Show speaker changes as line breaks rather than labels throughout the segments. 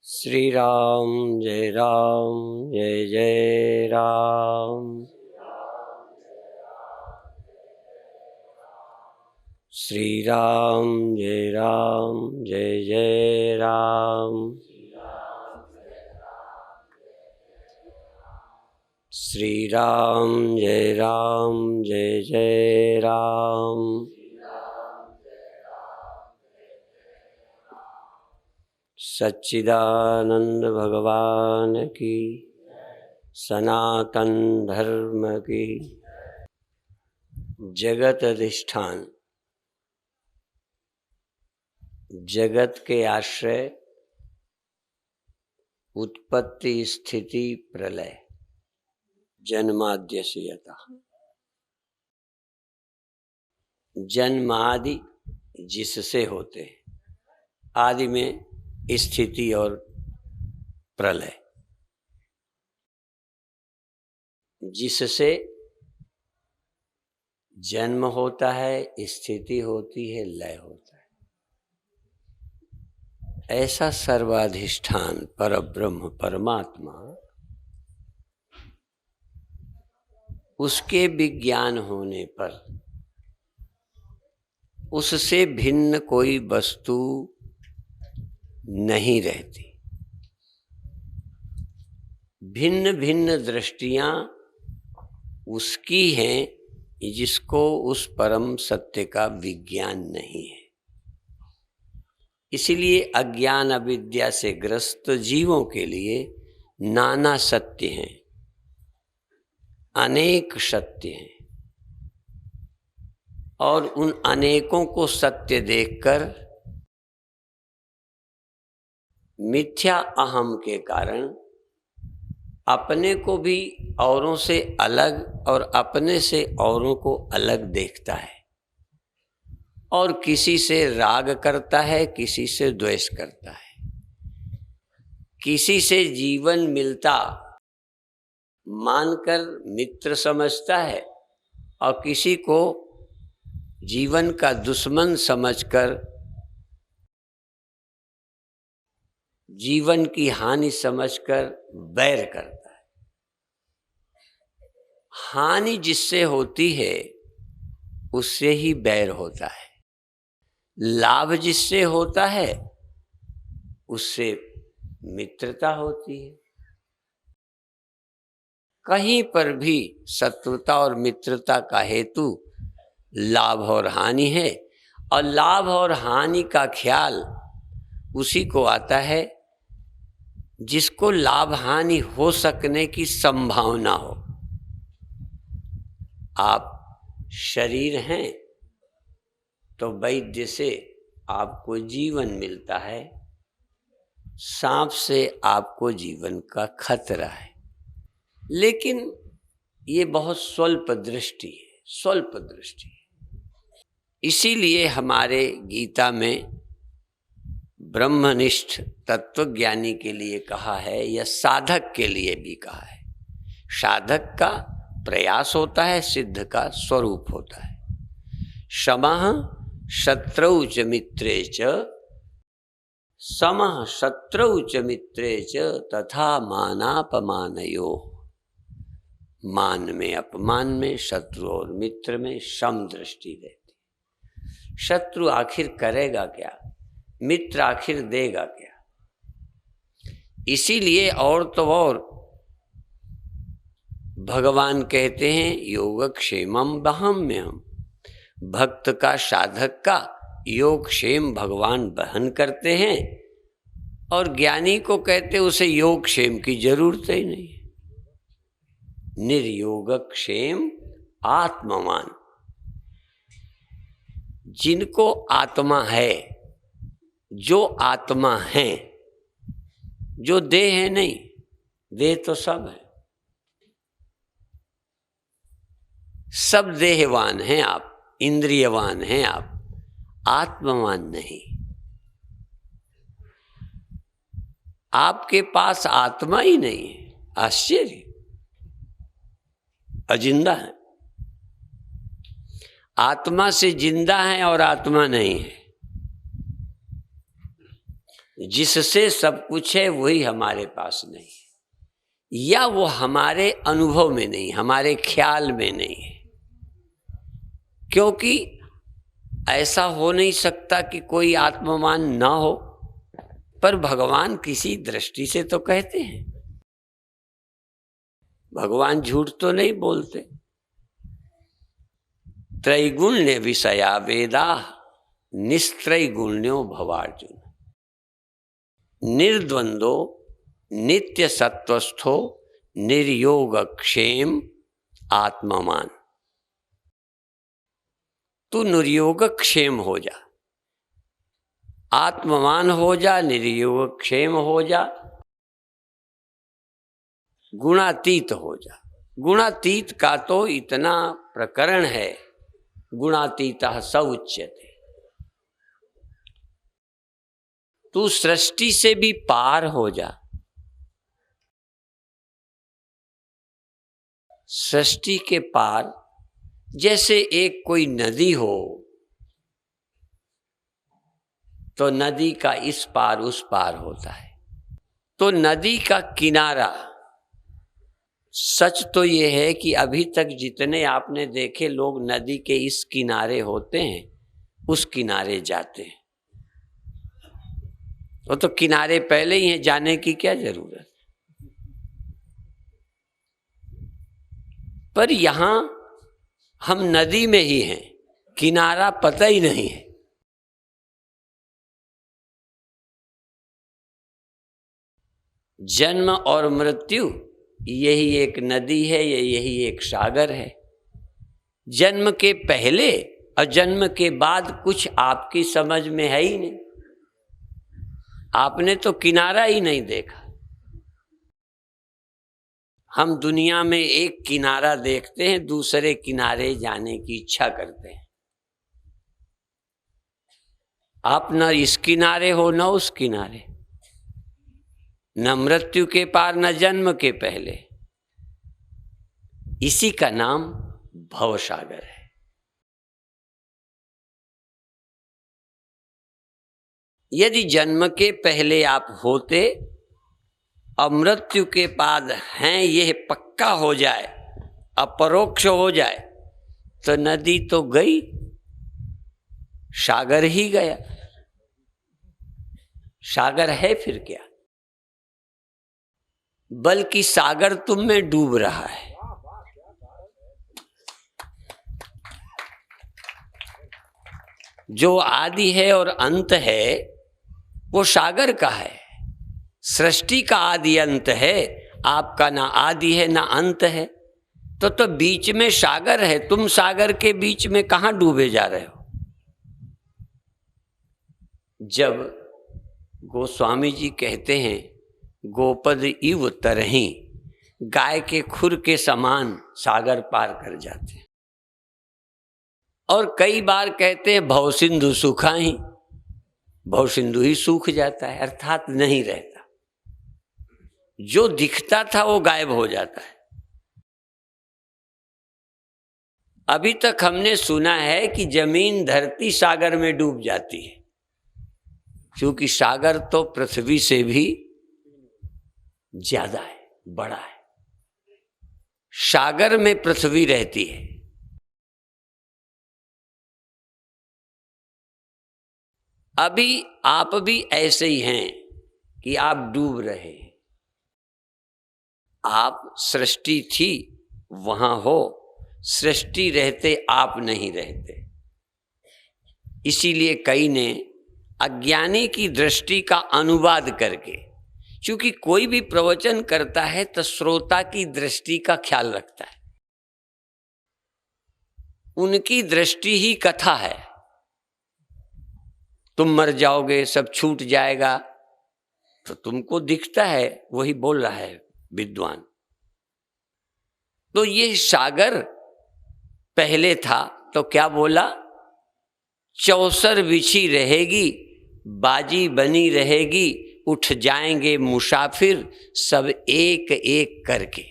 श्री राम जय जय राम। श्री राम जय जय राम। श्री राम जय जय राम। सच्चिदानंद भगवान की, सनातन धर्म की। जगत अधिष्ठान, जगत के आश्रय, उत्पत्ति स्थिति प्रलय, जन्माद्यस्य यतः। जन्मादि जिससे होते, आदि में स्थिति और प्रलय। जिससे जन्म होता है, स्थिति होती है, लय होता है। ऐसा सर्वाधिष्ठान परब्रह्म परमात्मा, उसके विज्ञान होने पर उससे भिन्न कोई वस्तु नहीं रहती। भिन्न भिन्न दृष्टियां उसकी हैं, जिसको उस परम सत्य का विज्ञान नहीं है। इसीलिए अज्ञान अविद्या से ग्रस्त जीवों के लिए नाना सत्य हैं, अनेक सत्य हैं। और उन अनेकों को सत्य देखकर मिथ्या अहम के कारण अपने को भी औरों से अलग और अपने से औरों को अलग देखता है, और किसी से राग करता है, किसी से द्वेष करता है। किसी से जीवन मिलता मानकर मित्र समझता है, और किसी को जीवन का दुश्मन समझकर जीवन की हानि समझकर बैर करता है। हानि जिससे होती है उससे ही बैर होता है, लाभ जिससे होता है उससे मित्रता होती है। कहीं पर भी शत्रुता और मित्रता का हेतु लाभ और हानि है, और लाभ और हानि का ख्याल उसी को आता है जिसको लाभ हानि हो सकने की संभावना हो। आप शरीर हैं तो वैद्य से आपको जीवन मिलता है, सांप से आपको जीवन का खतरा है। लेकिन ये बहुत स्वल्प दृष्टि है, स्वल्प दृष्टि है। इसीलिए हमारे गीता में ब्रह्मनिष्ठ तत्वज्ञानी के लिए कहा है, या साधक के लिए भी कहा है। साधक का प्रयास होता है, सिद्ध का स्वरूप होता है। समः शत्रौ च मित्रे च, समः शत्रौ च मित्रे च तथा मानापमानयोः। मान में अपमान में, शत्रु और मित्र में सम दृष्टि रहती। शत्रु आखिर करेगा क्या, मित्र आखिर देगा क्या। इसीलिए और तो और भगवान कहते हैं योगक्षेमम वहाम्यहम्। भक्त का, साधक का योगक्षेम भगवान वहन करते हैं, और ज्ञानी को कहते उसे योगक्षेम की जरूरत ही नहीं। निर्योगक्षेम आत्मवान। जिनको आत्मा है, जो आत्मा है, जो देह है नहीं, देह तो सब है, सब देहवान हैं आप, इंद्रियवान हैं आप, आत्मवान नहीं। आपके पास आत्मा ही नहीं है, आश्चर्य। अजिंदा है, आत्मा से जिंदा है और आत्मा नहीं है। जिससे सब कुछ है वही हमारे पास नहीं है, या वो हमारे अनुभव में नहीं, हमारे ख्याल में नहीं है। क्योंकि ऐसा हो नहीं सकता कि कोई आत्मवान ना हो, पर भगवान किसी दृष्टि से तो कहते हैं। भगवान झूठ तो नहीं बोलते। त्रैगुण्य विषया वेदा निस्त्रैगुण्यो भवार्जुन, निर्द्वंदो नित्य सत्वस्थो निर्योगक्षेम आत्मवान। तू निर्योगक्षेम हो जा, आत्मवान हो जा, निर्योगक्षेम हो जा, गुणातीत हो जा। गुणातीत का तो इतना प्रकरण है, गुणातीतः स उच्यते। तू सृष्टि से भी पार हो जा। सृष्टि के पार, जैसे एक कोई नदी हो तो नदी का इस पार उस पार होता है। तो नदी का किनारा, सच तो ये है कि अभी तक जितने आपने देखे लोग नदी के इस किनारे होते हैं, उस किनारे जाते हैं। वो तो किनारे पहले ही है, जाने की क्या जरूरत। पर यहां हम नदी में ही हैं, किनारा पता ही नहीं है। जन्म और मृत्यु यही एक नदी है, यही एक सागर है। जन्म के पहले और जन्म के बाद कुछ आपकी समझ में है ही नहीं। आपने तो किनारा ही नहीं देखा। हम दुनिया में एक किनारा देखते हैं, दूसरे किनारे जाने की इच्छा करते हैं। आप न इस किनारे हो न उस किनारे, न मृत्यु के पार न जन्म के पहले। इसी का नाम भवसागर है। यदि जन्म के पहले आप होते और मृत्यु के बाद हैं, यह पक्का हो जाए, अपरोक्ष हो जाए, तो नदी तो गई, सागर ही गया। सागर है फिर क्या, बल्कि सागर तुम में डूब रहा है। जो आदि है और अंत है वो सागर का है। सृष्टि का आदि अंत है, आपका ना आदि है ना अंत है। तो बीच में सागर है, तुम सागर के बीच में कहां डूबे जा रहे हो। जब गोस्वामी जी कहते हैं गोपद इव तरही, गाय के खुर के समान सागर पार कर जाते हैं। और कई बार कहते हैं भव सिंधु सुखाही, भव सिंधु ही सूख जाता है, अर्थात नहीं रहता। जो दिखता था वो गायब हो जाता है। अभी तक हमने सुना है कि जमीन धरती सागर में डूब जाती है, क्योंकि सागर तो पृथ्वी से भी ज्यादा है, बड़ा है। सागर में पृथ्वी रहती है। अभी आप भी ऐसे ही हैं कि आप डूब रहे हैं। आप सृष्टि थी वहां हो, सृष्टि रहते आप नहीं रहते। इसीलिए कई ने अज्ञानी की दृष्टि का अनुवाद करके, क्योंकि कोई भी प्रवचन करता है तो श्रोता की दृष्टि का ख्याल रखता है। उनकी दृष्टि ही कथा है। तुम मर जाओगे, सब छूट जाएगा, तो तुमको दिखता है वही बोल रहा है विद्वान। तो ये सागर पहले था तो क्या बोला, चौसर बिछी रहेगी, बाजी बनी रहेगी, उठ जाएंगे मुसाफिर सब एक एक करके।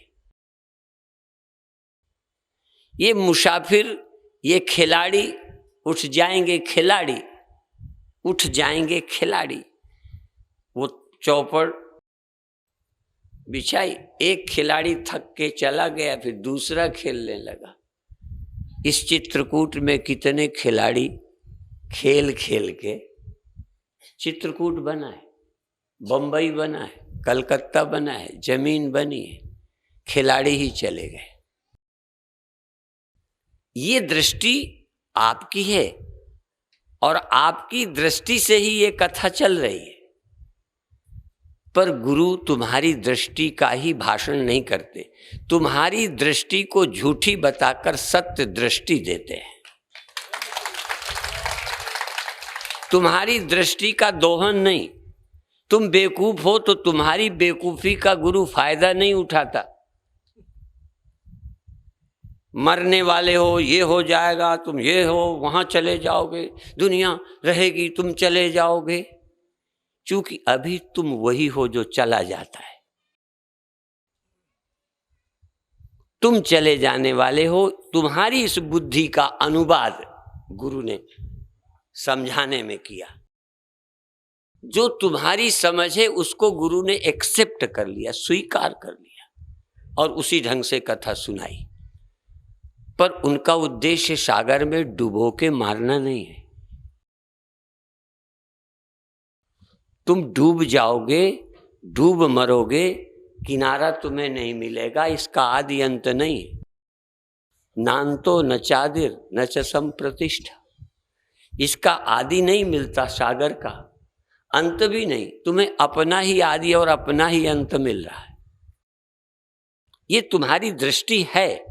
ये मुसाफिर, ये खिलाड़ी उठ जाएंगे, खिलाड़ी। उठ जाएंगे खिलाड़ी। वो चौपड़ बिछाई, एक खिलाड़ी थक के चला गया, फिर दूसरा खेलने लगा। इस चित्रकूट में कितने खिलाड़ी खेल खेल के चित्रकूट बना है, बंबई बना है, कलकत्ता बना है, जमीन बनी है, खिलाड़ी ही चले गए। ये दृष्टि आपकी है और आपकी दृष्टि से ही ये कथा चल रही है, पर गुरु तुम्हारी दृष्टि का ही भाषण नहीं करते, तुम्हारी दृष्टि को झूठी बताकर सत्य दृष्टि देते हैं। तुम्हारी दृष्टि का दोहन नहीं, तुम बेवकूफ हो तो तुम्हारी बेवकूफी का गुरु फायदा नहीं उठाता। मरने वाले हो, ये हो जाएगा, तुम ये हो, वहां चले जाओगे, दुनिया रहेगी, तुम चले जाओगे, क्योंकि अभी तुम वही हो जो चला जाता है। तुम चले जाने वाले हो। तुम्हारी इस बुद्धि का अनुवाद गुरु ने समझाने में किया। जो तुम्हारी समझ है उसको गुरु ने एक्सेप्ट कर लिया, स्वीकार कर लिया और उसी ढंग से कथा सुनाई। पर उनका उद्देश्य सागर में डुबो के मारना नहीं है। तुम डूब जाओगे, डूब मरोगे, किनारा तुम्हें नहीं मिलेगा, इसका आदि अंत नहीं है। नान्तो न चादिर न च संप्रतिष्ठा, इसका आदि नहीं मिलता, सागर का अंत भी नहीं। तुम्हें अपना ही आदि और अपना ही अंत मिल रहा है। ये तुम्हारी दृष्टि है,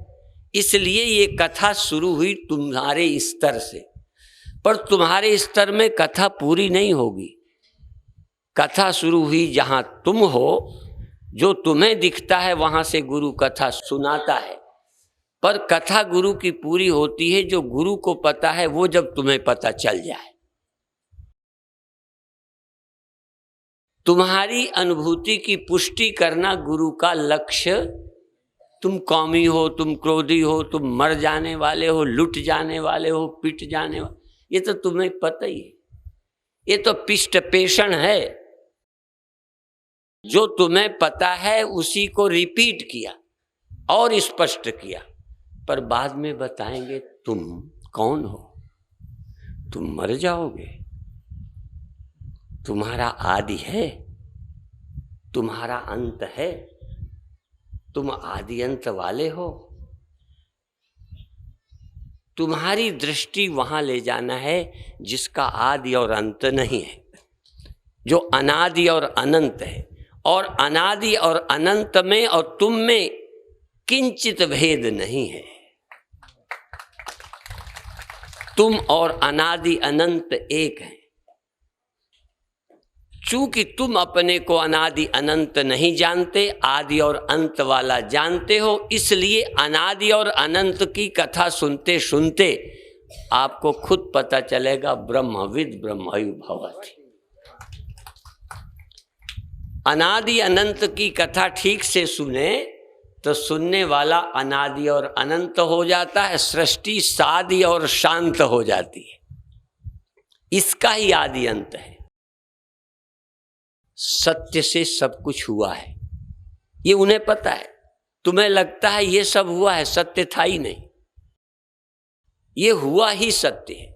इसलिए ये कथा शुरू हुई तुम्हारे स्तर से, पर तुम्हारे स्तर में कथा पूरी नहीं होगी। कथा शुरू हुई जहां तुम हो, जो तुम्हें दिखता है वहां से गुरु कथा सुनाता है, पर कथा गुरु की पूरी होती है जो गुरु को पता है, वो जब तुम्हें पता चल जाए। तुम्हारी अनुभूति की पुष्टि करना गुरु का लक्ष्य। तुम कौमी हो, तुम क्रोधी हो, तुम मर जाने वाले हो, लुट जाने वाले हो, पिट जाने वाले, ये तो तुम्हें पता ही है। ये तो पिष्ट पेषण है। जो तुम्हें पता है उसी को रिपीट किया और स्पष्ट किया, पर बाद में बताएंगे तुम कौन हो। तुम मर जाओगे, तुम्हारा आदि है, तुम्हारा अंत है, तुम आदि अंत वाले हो। तुम्हारी दृष्टि वहां ले जाना है जिसका आदि और अंत नहीं है, जो अनादि और अनंत है। और अनादि और अनंत में और तुम में किंचित भेद नहीं है। तुम और अनादि अनंत एक हैं। चूंकि तुम अपने को अनादि अनंत नहीं जानते, आदि और अंत वाला जानते हो, इसलिए अनादि और अनंत की कथा सुनते सुनते आपको खुद पता चलेगा ब्रह्मविद ब्रह्मयु भवति। अनादि अनंत की कथा ठीक से सुने तो सुनने वाला अनादि और अनंत हो जाता है, सृष्टि सादि और शांत हो जाती है। इसका ही आदि अंत है। सत्य से सब कुछ हुआ है, ये उन्हें पता है। तुम्हें लगता है ये सब हुआ है, सत्य था ही नहीं। ये हुआ ही सत्य है।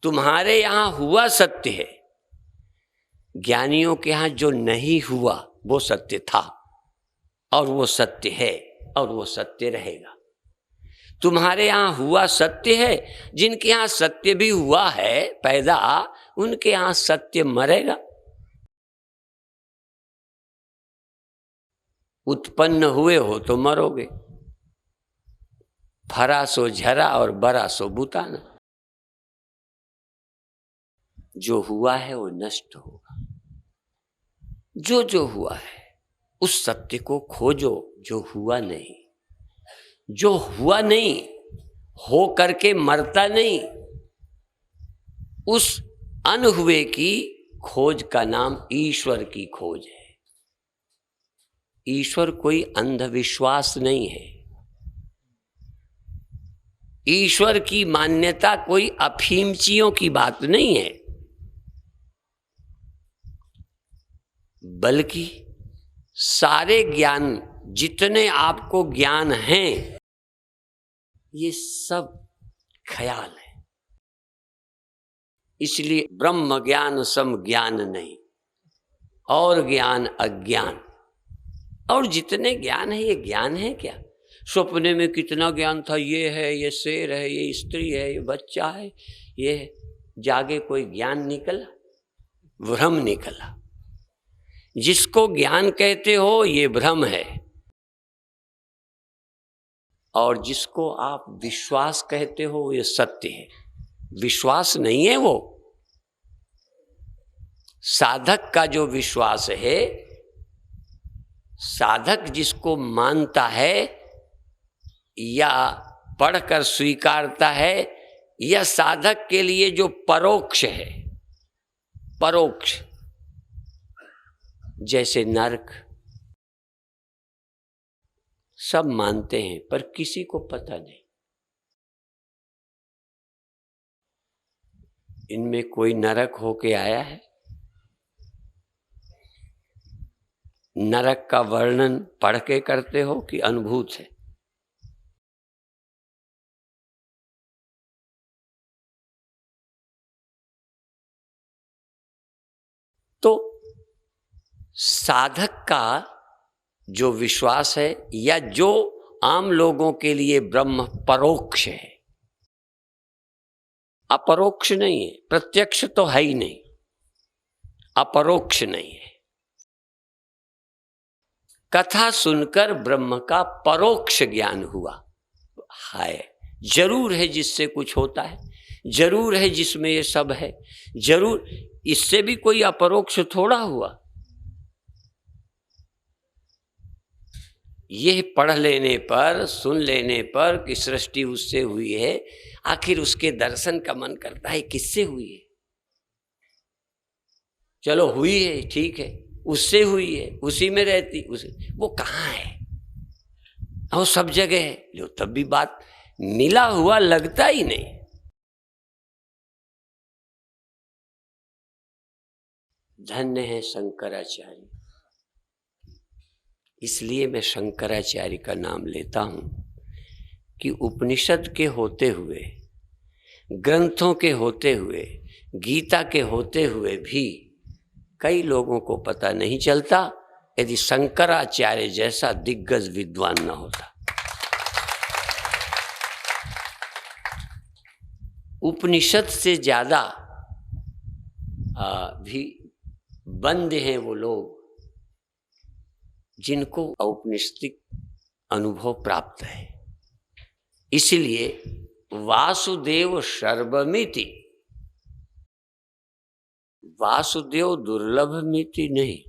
तुम्हारे यहां हुआ सत्य है, ज्ञानियों के यहां जो नहीं हुआ वो सत्य था और वो सत्य है और वो सत्य रहेगा। तुम्हारे यहां हुआ सत्य है, जिनके यहां सत्य भी हुआ है पैदा, उनके यहां सत्य मरेगा। उत्पन्न हुए हो तो मरोगे। फरा सो झरा और बरा सो बुताना। जो हुआ है वो नष्ट होगा। जो जो हुआ है उस सत्य को खोजो जो हुआ नहीं। जो हुआ नहीं हो करके मरता नहीं, उस अनहुए की खोज का नाम ईश्वर की खोज है। ईश्वर कोई अंधविश्वास नहीं है। ईश्वर की मान्यता कोई अफीमचियों की बात नहीं है। बल्कि सारे ज्ञान जितने आपको ज्ञान हैं ये सब ख्याल है। इसलिए ब्रह्म ज्ञान सम ज्ञान नहीं, और ज्ञान अज्ञान। और जितने ज्ञान है ये ज्ञान है क्या? सपने में कितना ज्ञान था, ये है, ये शेर है, ये स्त्री है, ये बच्चा है, ये है। जागे कोई ज्ञान निकला? भ्रम निकला। जिसको ज्ञान कहते हो ये भ्रम है, और जिसको आप विश्वास कहते हो ये सत्य है। विश्वास नहीं है वो। साधक का जो विश्वास है, साधक जिसको मानता है या पढ़कर स्वीकारता है, यह साधक के लिए जो परोक्ष है, परोक्ष, जैसे नरक सब मानते हैं पर किसी को पता नहीं। इनमें कोई नरक होके आया है? नरक का वर्णन पढ़ के करते हो कि अनुभूत है? तो साधक का जो विश्वास है या जो आम लोगों के लिए ब्रह्म परोक्ष है, अपरोक्ष नहीं है। प्रत्यक्ष तो है ही नहीं, अपरोक्ष नहीं है। कथा सुनकर ब्रह्म का परोक्ष ज्ञान हुआ है। जरूर है जिससे कुछ होता है, जरूर है जिसमें ये सब है, जरूर। इससे भी कोई अपरोक्ष थोड़ा हुआ। यह पढ़ लेने पर, सुन लेने पर कि सृष्टि उससे हुई है, आखिर उसके दर्शन का मन करता है किससे हुई है? चलो हुई है, ठीक है, उससे हुई है, उसी में रहती, वो कहाँ है? वो सब जगह है, जो तब भी बात मिला हुआ लगता ही नहीं। धन्य है शंकराचार्य। इसलिए मैं शंकराचार्य का नाम लेता हूं कि उपनिषद के होते हुए, ग्रंथों के होते हुए, गीता के होते हुए भी कई लोगों को पता नहीं चलता यदि शंकराचार्य जैसा दिग्गज विद्वान न होता। उपनिषद से ज्यादा भी बंद हैं वो लोग जिनको औपनिषदिक अनुभव प्राप्त है। इसलिए वासुदेव सर्वमिति, वासुदेव दुर्लभमिति नहीं,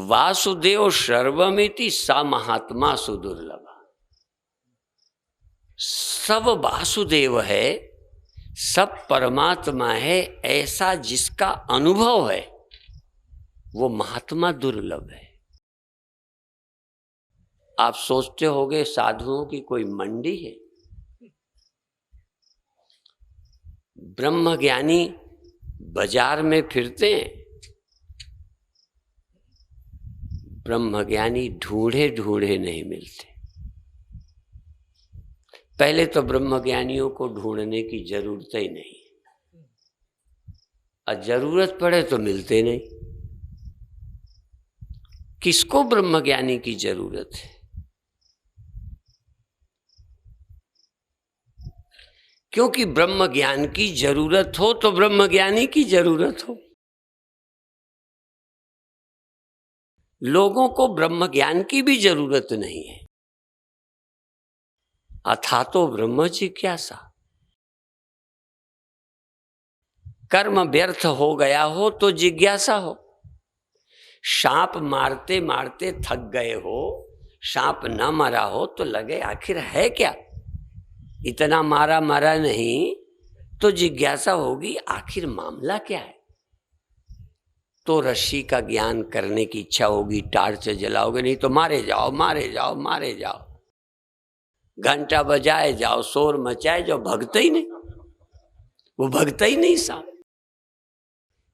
वासुदेव सर्वमिति सा महात्मा सुदुर्लभ। सब वासुदेव है, सब परमात्मा है, ऐसा जिसका अनुभव है वो महात्मा दुर्लभ है। आप सोचते होंगे साधुओं की कोई मंडी है? ब्रह्मज्ञानी बाजार में फिरते हैं, ब्रह्मज्ञानी ढूंढे ढूंढे नहीं मिलते। पहले तो ब्रह्मज्ञानियों को ढूंढने की जरूरत ही नहीं, और जरूरत पड़े तो मिलते नहीं। किसको ब्रह्मज्ञानी की जरूरत है? क्योंकि ब्रह्म ज्ञान की जरूरत हो तो ब्रह्मज्ञानी की जरूरत हो। लोगों को ब्रह्म ज्ञान की भी जरूरत नहीं है। अथा तो ब्रह्म जिज्ञासा। कर्म व्यर्थ हो गया हो तो जिज्ञासा हो। सांप मारते मारते थक गए हो, सांप न मरा हो तो लगे आखिर है क्या, इतना मारा मरा नहीं, तो जिज्ञासा होगी आखिर मामला क्या है। तो रस्सी का ज्ञान करने की इच्छा होगी, टार्च जलाओगे, नहीं तो मारे जाओ मारे जाओ मारे जाओ, घंटा बजाए जाओ, शोर मचाए जाओ, भगता ही नहीं, वो भगता ही नहीं सांप।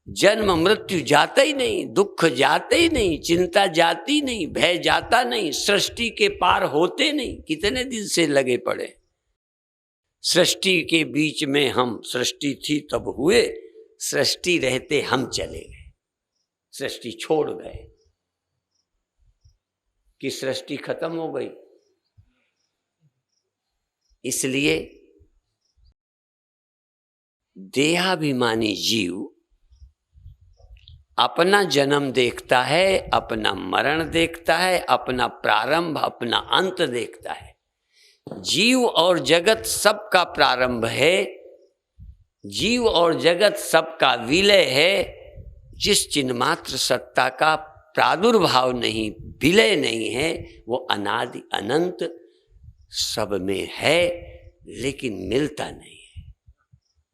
जन्म मृत्यु जाता ही नहीं, दुख जाते ही नहीं, चिंता जाती नहीं, भय जाता नहीं, सृष्टि के पार होते नहीं। कितने दिन से लगे पड़े सृष्टि के बीच में। हम सृष्टि थी तब हुए, सृष्टि रहते हम चले गए, सृष्टि छोड़ गए कि सृष्टि खत्म हो गई। इसलिए देहाभिमानी जीव अपना जन्म देखता है, अपना मरण देखता है, अपना प्रारंभ अपना अंत देखता है। जीव और जगत सबका प्रारंभ है, जीव और जगत सबका विलय है। जिस चिन्मात्र सत्ता का प्रादुर्भाव नहीं, विलय नहीं है, वो अनादि अनंत सब में है, लेकिन मिलता नहीं है।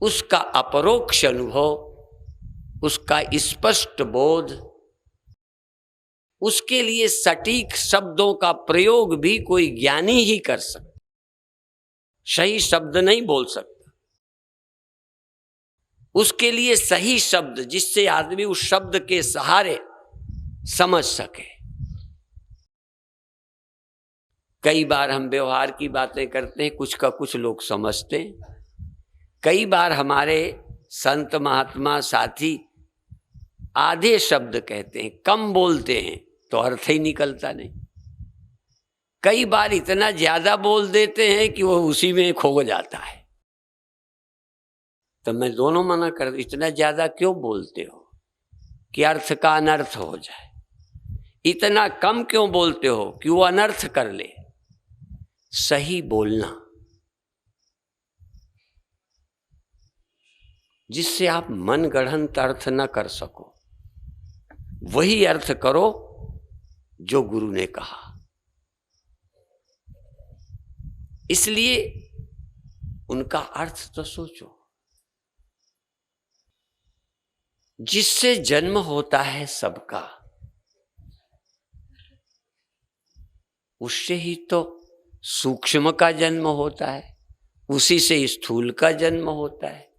उसका अपरोक्ष अनुभव, उसका स्पष्ट बोध, उसके लिए सटीक शब्दों का प्रयोग भी कोई ज्ञानी ही कर सकता, सही शब्द नहीं बोल सकता। उसके लिए सही शब्द जिससे आदमी उस शब्द के सहारे समझ सके। कई बार हम व्यवहार की बातें करते हैं, कुछ का कुछ लोग समझते हैं। कई बार हमारे संत महात्मा साथी आधे शब्द कहते हैं, कम बोलते हैं तो अर्थ ही निकलता नहीं। कई बार इतना ज्यादा बोल देते हैं कि वो उसी में खो जाता है। तो मैं दोनों मना कर, इतना ज्यादा क्यों बोलते हो कि अर्थ का अनर्थ हो जाए, इतना कम क्यों बोलते हो कि वो अनर्थ कर ले। सही बोलना, जिससे आप मन गढ़ंत अर्थ न कर सको, वही अर्थ करो जो गुरु ने कहा। इसलिए उनका अर्थ तो सोचो। जिससे जन्म होता है सबका, उससे ही तो सूक्ष्म का जन्म होता है, उसी से स्थूल का जन्म होता है,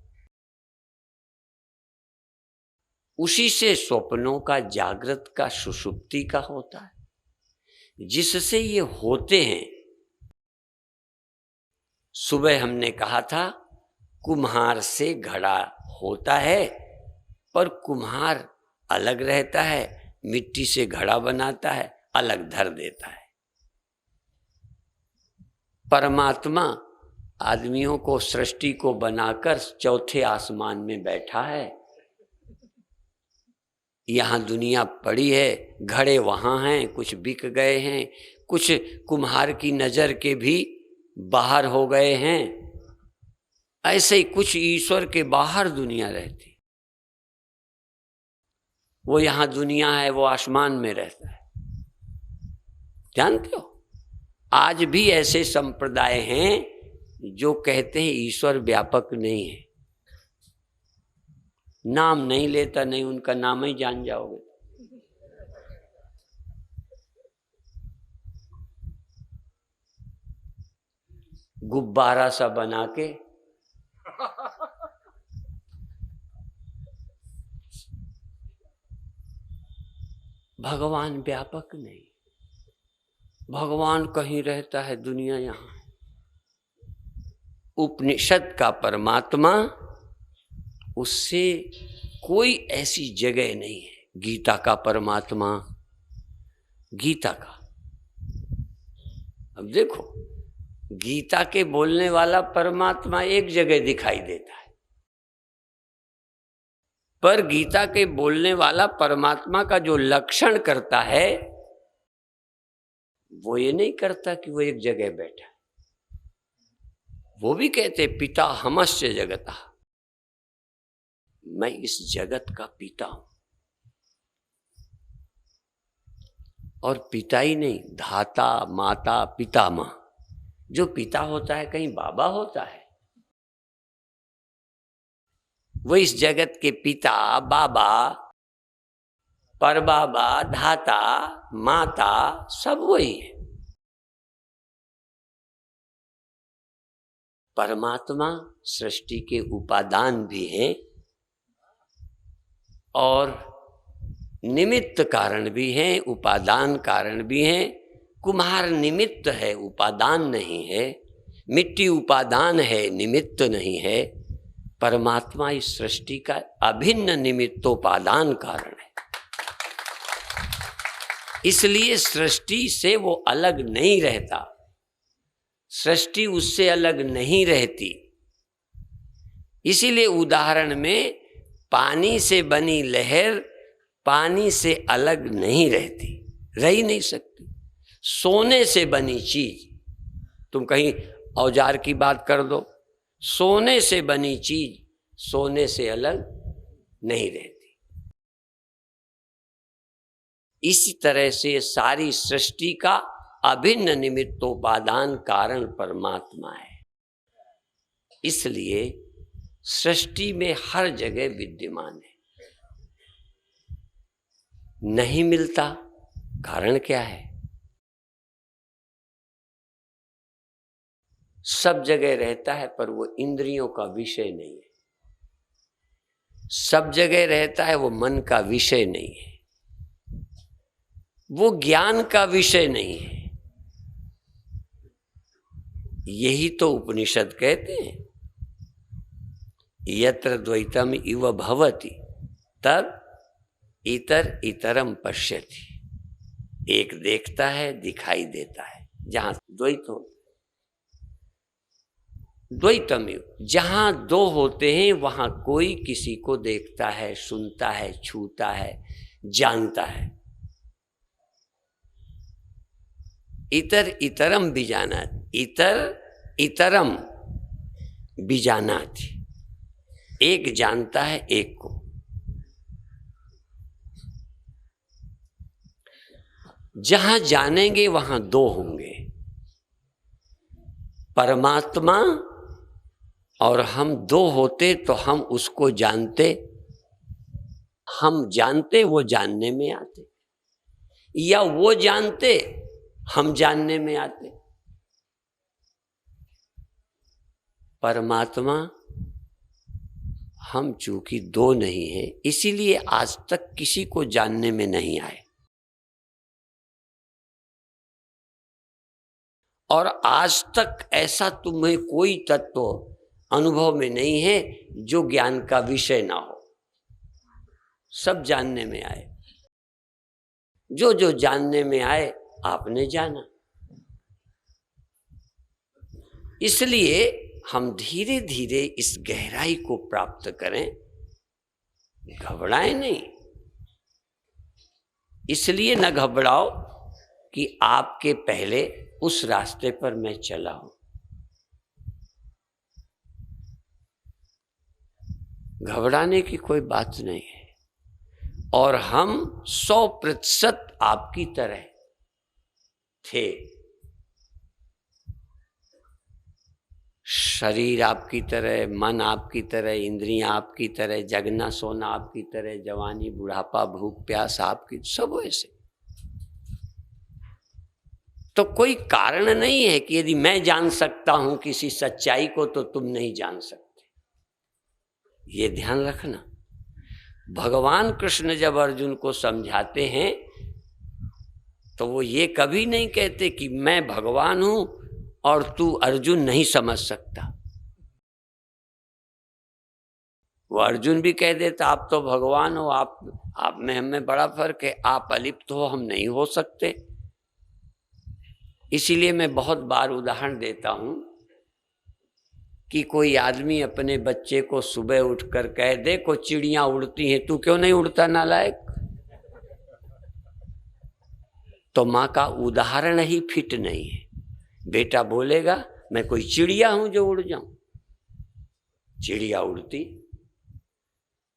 उसी से स्वप्नों का, जागृत का, सुषुप्ति का होता है। जिससे ये होते हैं, सुबह हमने कहा था कुम्हार से घड़ा होता है, पर कुम्हार अलग रहता है, मिट्टी से घड़ा बनाता है, अलग धर देता है। परमात्मा आदमियों को, सृष्टि को बनाकर चौथे आसमान में बैठा है। यहाँ दुनिया पड़ी है, घड़े वहाँ हैं, कुछ बिक गए हैं, कुछ कुम्हार की नजर के भी बाहर हो गए हैं। ऐसे ही कुछ ईश्वर के बाहर दुनिया रहती। वो यहाँ दुनिया है, वो आसमान में रहता है। जानते हो, आज भी ऐसे संप्रदाय हैं जो कहते हैं ईश्वर व्यापक नहीं है। नाम नहीं लेता, नहीं उनका नाम ही जान जाओगे। गुब्बारा सा बना के भगवान व्यापक नहीं, भगवान कहीं रहता है, दुनिया यहाँ। उपनिषद का परमात्मा, उससे कोई ऐसी जगह नहीं है। गीता का परमात्मा, गीता का, अब देखो, गीता के बोलने वाला परमात्मा एक जगह दिखाई देता है, पर गीता के बोलने वाला परमात्मा का जो लक्षण करता है, वो ये नहीं करता कि वो एक जगह बैठा है। वो भी कहते पिता हमस्य जगता, मैं इस जगत का पिता हूं। और पिता ही नहीं, धाता, माता, पितामह। जो पिता होता है कहीं बाबा होता है? वो इस जगत के पिता, बाबा, परबाबा, धाता, माता, सब वही है। परमात्मा सृष्टि के उपादान भी हैं, और निमित्त कारण भी हैं, उपादान कारण भी हैं। कुम्हार निमित्त है, उपादान नहीं है। मिट्टी उपादान है, निमित्त नहीं है। परमात्मा इस सृष्टि का अभिन्न निमित्तोपादान कारण है। इसलिए सृष्टि से वो अलग नहीं रहता, सृष्टि उससे अलग नहीं रहती। इसीलिए उदाहरण में पानी से बनी लहर पानी से अलग नहीं रहती, रह ही नहीं सकती। सोने से बनी चीज, तुम कहीं औजार की बात कर दो, सोने से बनी चीज सोने से अलग नहीं रहती। इसी तरह से सारी सृष्टि का अभिन्न निमित्तोपादान कारण परमात्मा है। इसलिए सृष्टि में हर जगह विद्यमान है। नहीं मिलता, कारण क्या है? सब जगह रहता है पर वो इंद्रियों का विषय नहीं है। सब जगह रहता है, वो मन का विषय नहीं है, वो ज्ञान का विषय नहीं है। यही तो उपनिषद कहते हैं, यत्र द्वैतम इव भवति तद इतर इतरम पश्यति। एक देखता है, दिखाई देता है। जहां द्वैत हो, द्वैतम, जहां दो होते हैं वहां कोई किसी को देखता है, सुनता है, छूता है, जानता है। इतर इतरम बीजानाति, इतर इतरम बीजानाति। एक जानता है एक को। जहां जानेंगे वहां दो होंगे, परमात्मा और हम दो होते तो हम उसको जानते, हम जानते वो जानने में आते, या वो जानते हम जानने में आते। परमात्मा हम चूंकि दो नहीं है, इसीलिए आज तक किसी को जानने में नहीं आए। और आज तक ऐसा तुम्हें कोई तत्व अनुभव में नहीं है जो ज्ञान का विषय ना हो। सब जानने में आए। जो जो जानने में आए आपने जाना। इसलिए हम धीरे धीरे इस गहराई को प्राप्त करें, घबराएं नहीं। इसलिए न घबराओ कि आपके पहले उस रास्ते पर मैं चला हूं। घबराने की कोई बात नहीं है। और हम 100% आपकी तरह थे। शरीर आपकी तरह, मन आपकी तरह, इंद्रियां आपकी तरह, जगना सोना आपकी तरह, जवानी बुढ़ापा भूख प्यास आपकी, सब वैसे। तो कोई कारण नहीं है कि यदि मैं जान सकता हूं किसी सच्चाई को तो तुम नहीं जान सकते। ये ध्यान रखना। भगवान कृष्ण जब अर्जुन को समझाते हैं तो वो ये कभी नहीं कहते कि मैं भगवान हूं और तू अर्जुन नहीं समझ सकता। वो अर्जुन भी कह देता आप तो भगवान हो, आप में हमें बड़ा फर्क है, आप अलिप्त हो, हम नहीं हो सकते। इसीलिए मैं बहुत बार उदाहरण देता हूं कि कोई आदमी अपने बच्चे को सुबह उठकर कह दे को चिड़ियां उड़ती हैं, तू क्यों नहीं उड़ता नालायक? तो माँ का उदाहरण ही फिट नहीं है। बेटा बोलेगा मैं कोई चिड़िया हूं जो उड़ जाऊं? चिड़िया उड़ती।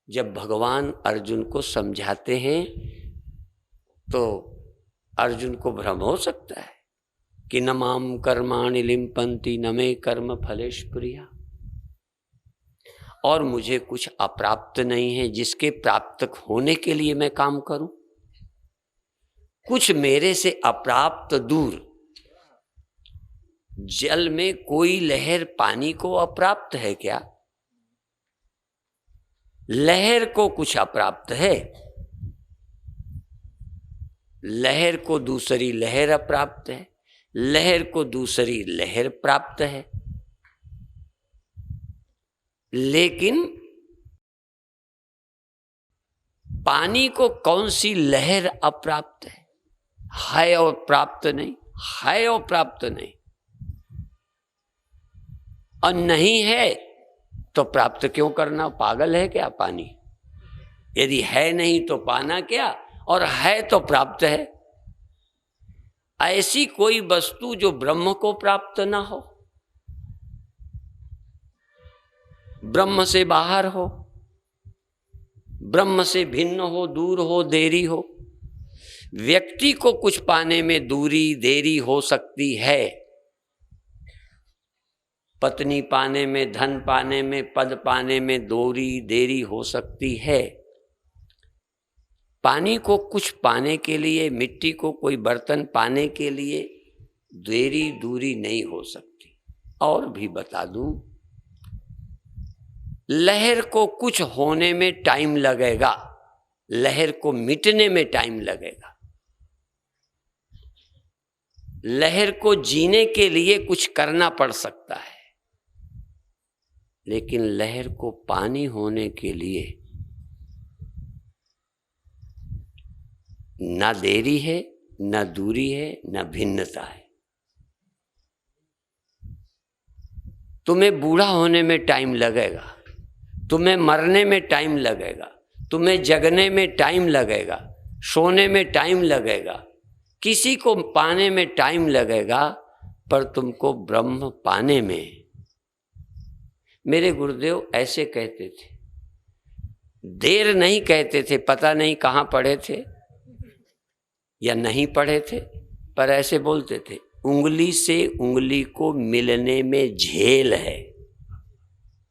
जब भगवान अर्जुन को समझाते हैं तो अर्जुन को भ्रम हो सकता है कि न माम कर्माणि लिम्पन्ति न मे कर्म फलेश प्रिया। और मुझे कुछ अप्राप्त नहीं है जिसके प्राप्त होने के लिए मैं काम करूं। कुछ मेरे से अप्राप्त दूर। जल में कोई लहर पानी को अप्राप्त है क्या? लहर को कुछ अप्राप्त है, लहर को दूसरी लहर अप्राप्त है, लहर को दूसरी लहर प्राप्त है, लेकिन पानी को कौन सी लहर अप्राप्त है और प्राप्त नहीं, है और प्राप्त नहीं। और नहीं है तो प्राप्त क्यों करना, पागल है क्या पानी? यदि है नहीं तो पाना क्या, और है तो प्राप्त है। ऐसी कोई वस्तु जो ब्रह्म को प्राप्त ना हो, ब्रह्म से बाहर हो, ब्रह्म से भिन्न हो, दूर हो, देरी हो। व्यक्ति को कुछ पाने में दूरी देरी हो सकती है, पत्नी पाने में, धन पाने में, पद पाने में दूरी देरी हो सकती है। पानी को कुछ पाने के लिए, मिट्टी को कोई बर्तन पाने के लिए देरी दूरी नहीं हो सकती। और भी बता दूं, लहर को कुछ होने में टाइम लगेगा, लहर को मिटने में टाइम लगेगा। लहर को जीने के लिए कुछ करना पड़ सकता है, लेकिन लहर को पानी होने के लिए ना देरी है, ना दूरी है, ना भिन्नता है। तुम्हें बूढ़ा होने में टाइम लगेगा, तुम्हें मरने में टाइम लगेगा, तुम्हें जगने में टाइम लगेगा, सोने में टाइम लगेगा, किसी को पाने में टाइम लगेगा, पर तुमको ब्रह्म पाने में। मेरे गुरुदेव ऐसे कहते थे, देर नहीं कहते थे, पता नहीं कहाँ पढ़े थे या नहीं पढ़े थे, पर ऐसे बोलते थे, उंगली से उंगली को मिलने में झेल है,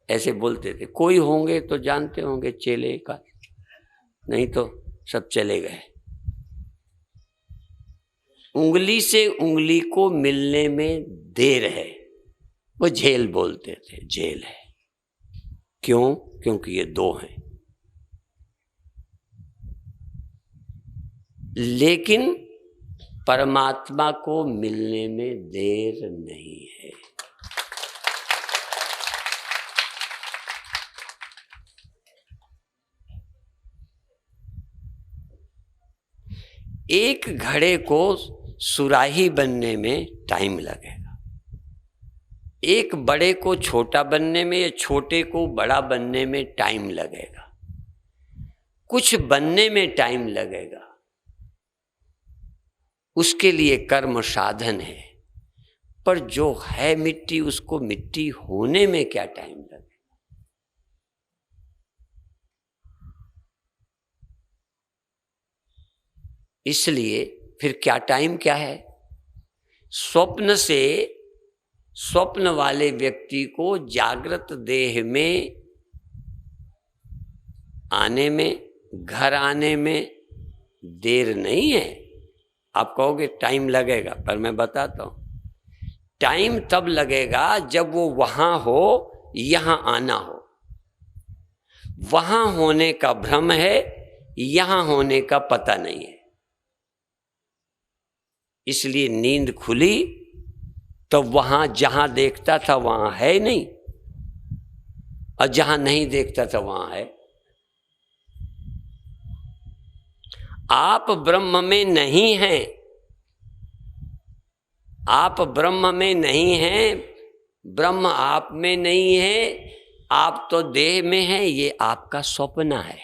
ऐसे बोलते थे। कोई होंगे तो जानते होंगे चेले का, नहीं तो सब चले गए। उंगली से उंगली को मिलने में देर है, वो झेल बोलते थे, झेल है। क्यों? क्योंकि ये दो हैं। लेकिन परमात्मा को मिलने में देर नहीं है। एक घड़े को सुराही बनने में टाइम लगेगा, एक बड़े को छोटा बनने में या छोटे को बड़ा बनने में टाइम लगेगा, कुछ बनने में टाइम लगेगा, उसके लिए कर्म साधन है। पर जो है मिट्टी, उसको मिट्टी होने में क्या टाइम लगेगा? इसलिए फिर क्या टाइम क्या है? स्वप्न से, स्वप्न वाले व्यक्ति को जागृत देह में आने में, घर आने में देर नहीं है। आप कहोगे टाइम लगेगा, पर मैं बताता हूं, टाइम तब लगेगा जब वो वहां हो, यहां आना हो। वहां होने का भ्रम है, यहां होने का पता नहीं है। इसलिए नींद खुली तो वहां जहां देखता था वहां है नहीं, और जहां नहीं देखता था वहां है। आप ब्रह्म में नहीं हैं, आप ब्रह्म में नहीं हैं, ब्रह्म आप में नहीं है, आप तो देह में हैं। ये आपका स्वप्न है।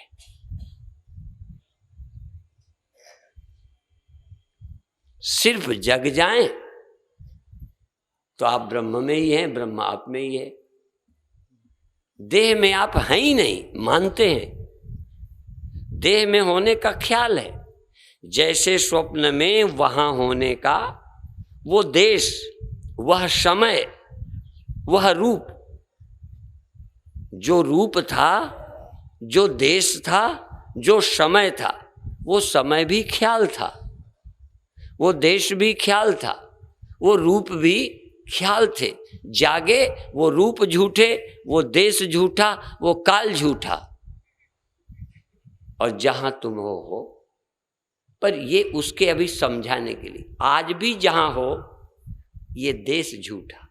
सिर्फ जग जाएं तो आप ब्रह्म में ही हैं, ब्रह्म आप में ही है। देह में आप हैं ही नहीं, मानते हैं, देह में होने का ख्याल है। जैसे स्वप्न में वहां होने का वो देश, वह समय, वह रूप, जो रूप था, जो देश था, जो समय था, वो समय भी ख्याल था, वो देश भी ख्याल था, वो रूप भी ख्याल थे। जागे वो रूप झूठे, वो देश झूठा, वो काल झूठा। और जहां तुम हो, पर ये उसके अभी समझाने के लिए। आज भी जहां हो, ये देश झूठा,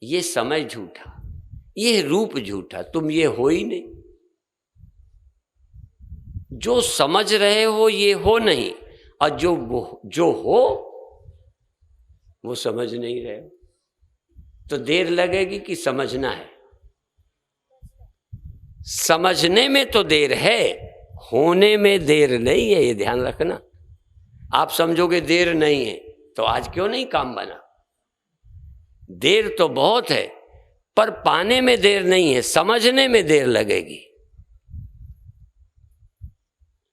ये समय झूठा, ये रूप झूठा, तुम ये हो ही नहीं। जो समझ रहे हो ये हो नहीं, और जो हो वो समझ नहीं रहे हो। तो देर लगेगी कि समझना है? समझने में तो देर है, होने में देर नहीं है, ये ध्यान रखना। आप समझोगे देर नहीं है तो आज क्यों नहीं काम बना? देर तो बहुत है, पर पाने में देर नहीं है, समझने में देर लगेगी।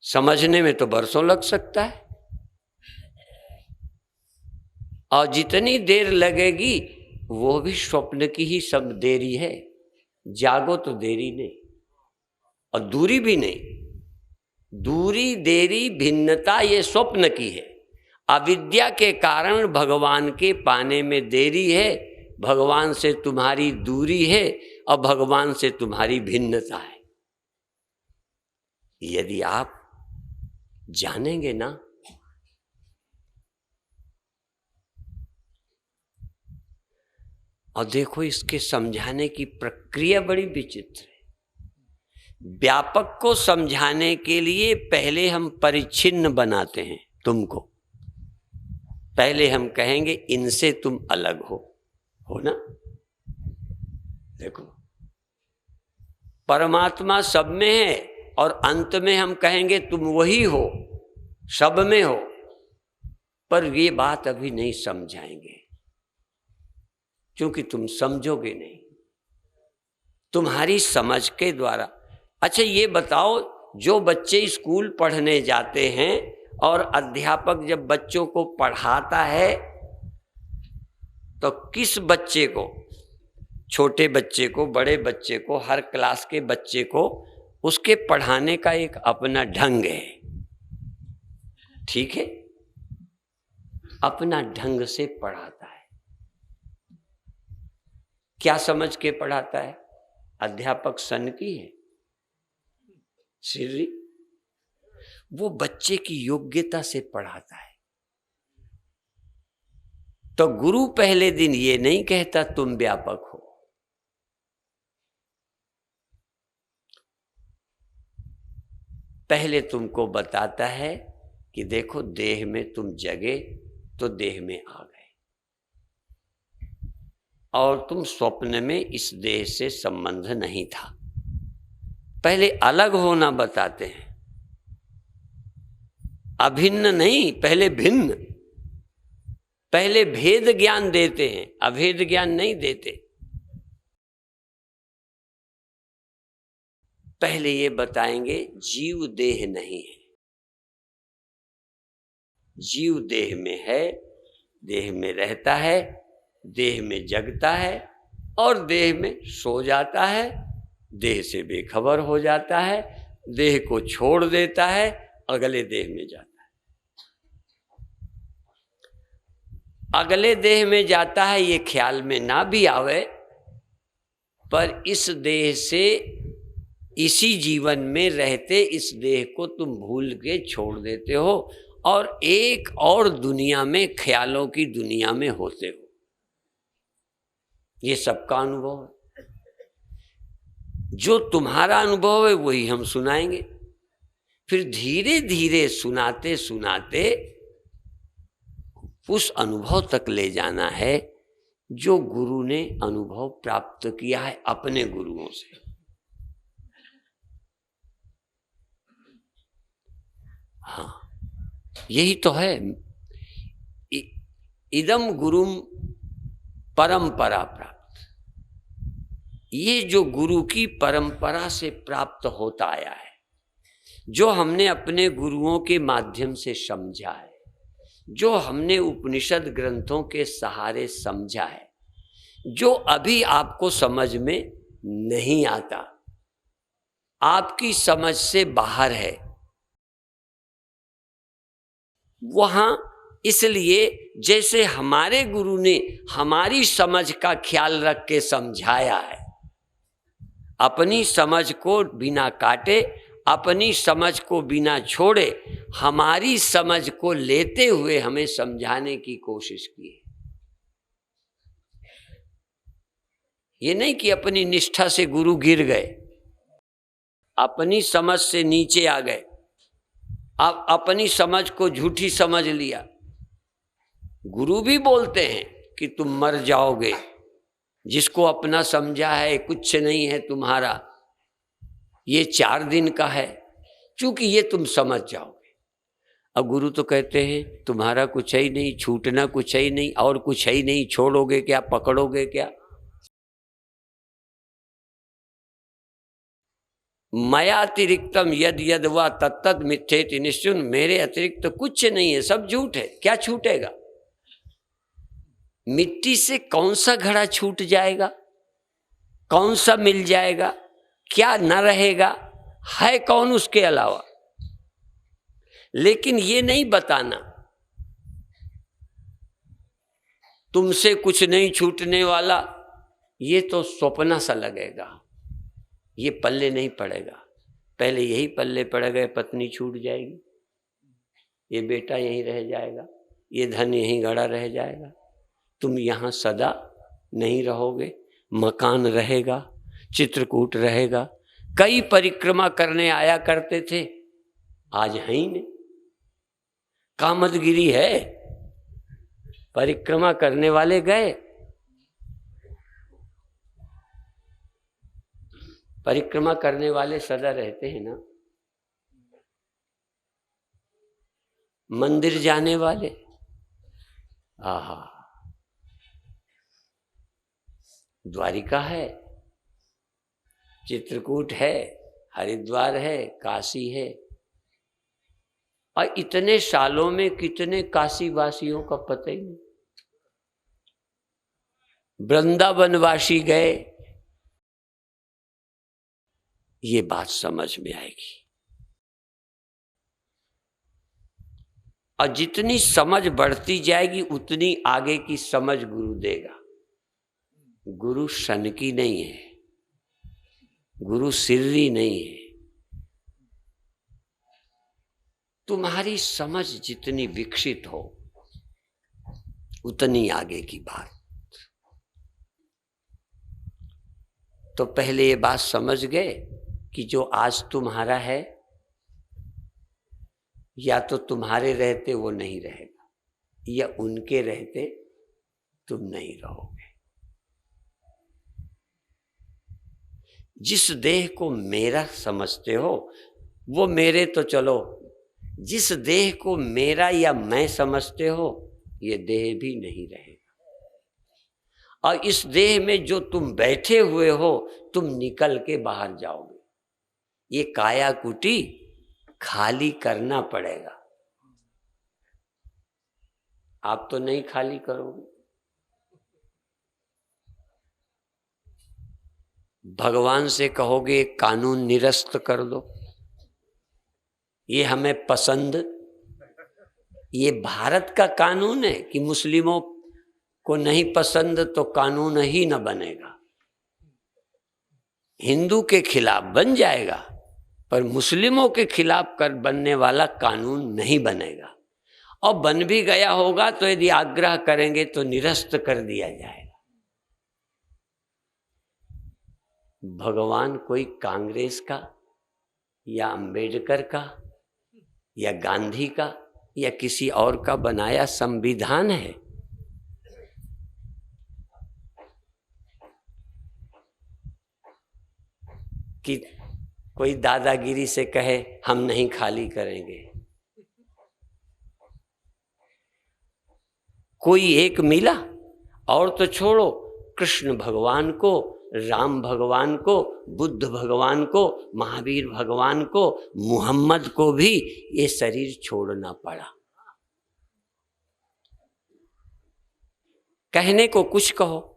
समझने में तो बरसों लग सकता है, और जितनी देर लगेगी वो भी स्वप्न की ही सब देरी है। जागो तो देरी नहीं, और दूरी भी नहीं। दूरी, देरी, भिन्नता ये स्वप्न की है। अविद्या के कारण भगवान के पाने में देरी है, भगवान से तुम्हारी दूरी है, और भगवान से तुम्हारी भिन्नता है। यदि आप जानेंगे ना, और देखो इसके समझाने की प्रक्रिया बड़ी विचित्र है। व्यापक को समझाने के लिए पहले हम परिच्छिन्न बनाते हैं तुमको। पहले हम कहेंगे इनसे तुम अलग हो ना। देखो, परमात्मा सब में है, और अंत में हम कहेंगे तुम वही हो, सब में हो। पर ये बात अभी नहीं समझाएंगे, क्योंकि तुम समझोगे नहीं, तुम्हारी समझ के द्वारा। अच्छा ये बताओ, जो बच्चे स्कूल पढ़ने जाते हैं और अध्यापक जब बच्चों को पढ़ाता है, तो किस बच्चे को, छोटे बच्चे को, बड़े बच्चे को, हर क्लास के बच्चे को, उसके पढ़ाने का एक अपना ढंग है, ठीक है? अपना ढंग से पढ़ाता है। क्या समझ के पढ़ाता है? अध्यापक सन की है सिर्री, वो बच्चे की योग्यता से पढ़ाता है। तो गुरु पहले दिन ये नहीं कहता तुम व्यापक हो। पहले तुमको बताता है कि देखो, देह में तुम जगे तो देह में आ गए, और तुम स्वप्न में इस देह से संबंध नहीं था। पहले अलग होना बताते हैं, अभिन्न नहीं, पहले भिन्न। पहले भेद ज्ञान देते हैं, अभेद ज्ञान नहीं देते। पहले ये बताएंगे जीव देह नहीं है। जीव देह में है, देह में रहता है, देह में जगता है, और देह में सो जाता है, देह से बेखबर हो जाता है, देह को छोड़ देता है, अगले देह में जाता है। अगले देह में जाता है ये ख्याल में ना भी आवे, पर इस देह से, इसी जीवन में रहते इस देह को तुम भूल के छोड़ देते हो, और एक और दुनिया में, ख्यालों की दुनिया में होते हो। ये सबका अनुभव है। जो तुम्हारा अनुभव है वही हम सुनाएंगे। फिर धीरे धीरे सुनाते सुनाते उस अनुभव तक ले जाना है जो गुरु ने अनुभव प्राप्त किया है अपने गुरुओं से। हाँ, यही तो है। इदम गुरुम परंपरा प्राप्त। ये जो गुरु की परंपरा से प्राप्त होता आया है, जो हमने अपने गुरुओं के माध्यम से समझा है, जो हमने उपनिषद ग्रंथों के सहारे समझा है, जो अभी आपको समझ में नहीं आता, आपकी समझ से बाहर है, वहां इसलिए जैसे हमारे गुरु ने हमारी समझ का ख्याल रख के समझाया है, अपनी समझ को बिना काटे, अपनी समझ को बिना छोड़े, हमारी समझ को लेते हुए हमें समझाने की कोशिश की। ये नहीं कि अपनी निष्ठा से गुरु गिर गए, अपनी समझ से नीचे आ गए, आप अपनी समझ को झूठी समझ लिया। गुरु भी बोलते हैं कि तुम मर जाओगे, जिसको अपना समझा है कुछ नहीं है तुम्हारा, ये 4 दिन का है, क्योंकि ये तुम समझ जाओगे। अब गुरु तो कहते हैं तुम्हारा कुछ है ही नहीं, छूटना कुछ है ही नहीं, और कुछ है ही नहीं, छोड़ोगे क्या, पकड़ोगे क्या? मयातिरिक्तम यद यद वा तत्तद मिथ्येति निश्चुन, मेरे अतिरिक्त कुछ नहीं है, सब झूठ है। क्या छूटेगा? मिट्टी से कौन सा घड़ा छूट जाएगा, कौन सा मिल जाएगा, क्या न रहेगा, है कौन उसके अलावा? लेकिन ये नहीं बताना तुमसे कुछ नहीं छूटने वाला, ये तो स्वप्न सा लगेगा, ये पल्ले नहीं पड़ेगा। पहले यही पल्ले पड़ेगा, पत्नी छूट जाएगी, ये बेटा यहीं रह जाएगा, ये धन यहीं गड़ा रह जाएगा, तुम यहाँ सदा नहीं रहोगे, मकान रहेगा, चित्रकूट रहेगा। कई परिक्रमा करने आया करते थे, आज है ही नहीं। कामदगिरी है, परिक्रमा करने वाले गए, परिक्रमा करने वाले सदा रहते हैं ना। मंदिर जाने वाले, आहा, द्वारिका है, चित्रकूट है, हरिद्वार है, काशी है, और इतने सालों में कितने काशी वासियों का पता ही नहीं। वृंदावनवासी गए, ये बात समझ में आएगी। और जितनी समझ बढ़ती जाएगी उतनी आगे की समझ गुरु देगा। गुरु शन की नहीं है, गुरु सिर्री नहीं है। तुम्हारी समझ जितनी विकसित हो उतनी आगे की बात। तो पहले ये बात समझ गए कि जो आज तुम्हारा है, या तो तुम्हारे रहते वो नहीं रहेगा, या उनके रहते तुम नहीं रहोगे। जिस देह को मेरा समझते हो वो मेरे तो चलो, जिस देह को मेरा या मैं समझते हो ये देह भी नहीं रहेगा। और इस देह में जो तुम बैठे हुए हो तुम निकल के बाहर जाओगे। ये काया कुटी खाली करना पड़ेगा, आप तो नहीं खाली करोगे। भगवान से कहोगे एक कानून निरस्त कर दो, ये हमें पसंद, ये भारत का कानून है कि मुस्लिमों को नहीं पसंद तो कानून ही न बनेगा। हिंदू के खिलाफ बन जाएगा पर मुस्लिमों के खिलाफ कर बनने वाला कानून नहीं बनेगा। और बन भी गया होगा तो यदि आग्रह करेंगे तो निरस्त कर दिया जाएगा। भगवान कोई कांग्रेस का या अंबेडकर का या गांधी का या किसी और का बनाया संविधान है। कि कोई दादागिरी से कहे हम नहीं खाली करेंगे। कोई एक मिला, और तो छोड़ो, कृष्ण भगवान को, राम भगवान को, बुद्ध भगवान को, महावीर भगवान को, मुहम्मद को भी ये शरीर छोड़ना पड़ा। कहने को कुछ कहो,